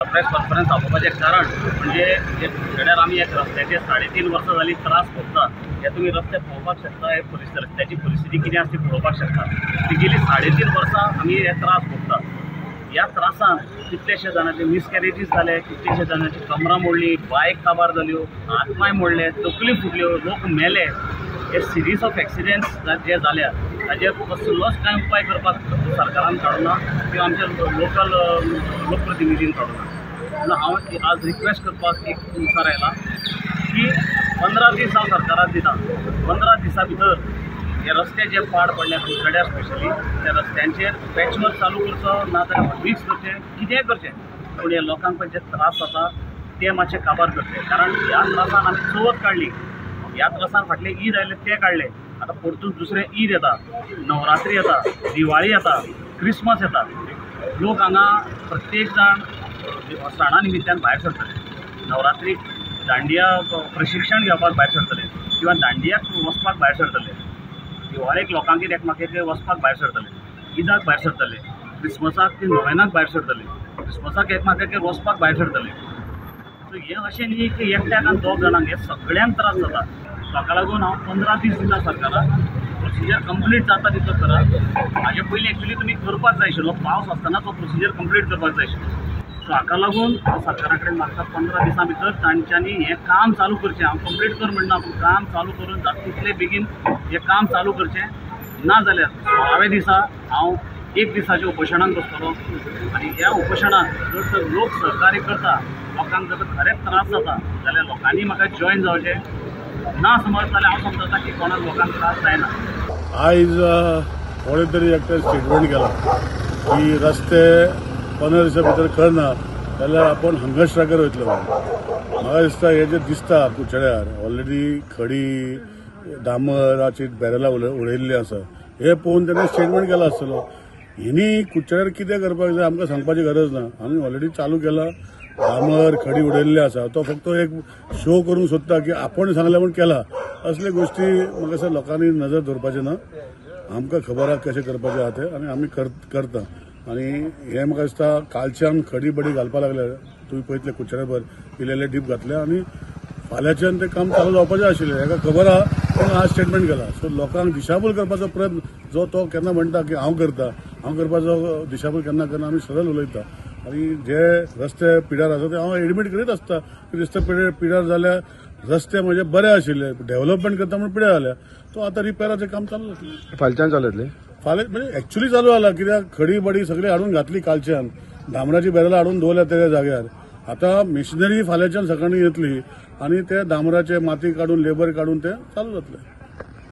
Press conference आपोवपाचें कारण म्हणजे खेड्यार आमी एक रस्त्याचे 3.5 वर्सां जालीं त्रास भोगता हे तुमी रस्ते पळोवपाक शकता। हे रस्त्याची परिस्थिती कितें आसा ती पळोवपाक शकता। ती गेली 3.5 वर्सां आमी हे त्रास भोगता। ह्या त्रासान कितलेशे जाणांचे मिसकॅरेजीस जाले, कितलेशे जाणांची कमरां मोडली, बायक काबार जाल्यो, हातपाय मोडले, तकली फुटल्यो, लोक मेले। हे सिरीज ऑफ एक्सिडेंट्स जे जाल्या ताजेर कसलोच कांय उपाय करपाक सरकारान काडूना किंवा आमच्या लोकल लोकप्रतिनिधीन काडूना। म्हणून हांव आज रिक्वेस्ट करपाक एक मुखार आयला की 15 दीस हांव सरकाराक दिता। 15 दिसां भितर हे रस्ते जे पाड पडल्या कुडचड्यार स्पेशली त्या रस्त्यांचेर पॅचवर्क चालू करचो ना जाल्यार फिक्स करचें, कितेंय करचें, पूण हे लोकांक जे त्रास जाता ते मातशे काबार करचे। कारण ह्या त्रासान आमी चवथ काडली, ह्या त्रासान फाटले ईद आयले ते काडले, आतां परतून दुसरे ईद येता, नवरात्री येता, दिवाळी येता, क्रिसमस येता। लोक हांगा प्रत्येक जाण सणा निमित्यान भायर सरतले, नवरात्रीक दांडिया प्रशिक्षण घेवपाक भायर सरतले किंवा दांडियाक वचपाक भायर सरतले, दिवाळेक लोकांगेर एकमेकांगेर वचपाक भायर सरतले, ईदाक भायर सरतले, क्रिसमसाक ती नोवेनाक भायर सरतले, क्रिसमसाक एकमेकांगेर वचपाक भायर सरतले। सो हें अशें न्ही की एकट्याक आनी 2 जाणांक, हे सगळ्यांक त्रास जाता। ताका लागून हांव 15 दीस दिता सरकाराक, प्रोसिजर कंप्लीट जाता तितलो करा। हाजे पयलीं एक्चुली तुमी करपाक जाय आशिल्लो, पावस आसतना तो प्रोसिजर कंप्लीट करपाक जाय आशिल्लो। सो हाका लागून हांव सरकारा कडेन मागता 15 दिसां भितर तांच्यांनी हें काम चालू करचें। हांव कंप्लीट कर म्हणना, पूण काम चालू करून जाता तितले बेगीन हें काम चालू करचें। ना जाल्यार 16व्या दिसा हांव 1 दिसाच्या उपोशणाक बसतलो आनी ह्या उपोशणाक जर तर लोक सहकार्य करता, लोकांक जर खरेंच त्रास जाता जाल्यार लोकांनी म्हाका जॉयन जावचें। ना समज जाल्यार हांव समजता की कोणाक लोकांक त्रास जायना। आयज कोणे तरी एकटे स्टेटमेंट केला की रस्ते 15 दिसां भितर करना जाल्यार आपण हंगर स्ट्रायकार वयतलो म्हणून। म्हाका दिसता हे जे दिसता कुडचड्यार ऑलरेडी खडी डामराची बॅरलां उडयल्ली आसा, हे पळोवन तेणें स्टेटमेंट केला आसतलो। हिनी कुडचड्यार कितें करपाक जाय आमकां सांगपाची गरज ना। आमी ऑलरेडी चालू केला, डामर खडी उडयल्ली आसा, तो फक्त एक शो करूंक सोदता की आपण सांगले म्हूण केला। असले गोष्टी म्हाका दिसता लोकांनी नजर दवरपाचें ना। आमकां खबर आसा कशें करपाचें आहा तें आनी आमी करता। आनी हें म्हाका दिसता कालच्यान खडी बडी घालपाक लागले, तुमी पळयतले कुडचड्यार भर पिलेले डीप घातले आनी फाल्यांच्यान तें काम चालू जावपाचें आशिल्लें। हेका खबर आहा पूण आज स्टेटमेंट केला। सो लोकांक दिशाभूल करपाचो प्रयत्न जो तो केन्ना म्हणटा की हांव करता, हांव करपाचो दिशाभूल केन्ना करना, आमी सरळ उलयता। आनी जे रस्ते पिड्यार आसा ते हांव एडमीट करीत आसता की रस्ते पिड्यार जाल्यार रस्ते म्हणजे बरे आशिल्ले, डेव्हलपमेंट करता म्हणून पिड्यार जाल्या, तो आतां रिपेराचें काम चालू जातलें। फाल्यांच्यान चालू जातलें, फाल्यां म्हणजे एक्चुअली चालू जाला, कित्याक खडी बडी सगळी हाडून घातली कालच्यान, डांबराची बॅरलां हाडून दवरल्या त्या जाग्यार। आता मिशनरी फाल्यांच्यान सकाळीं येतली आनी ते डांबराचे माती काडून लेबर काडून ते चालू जातले।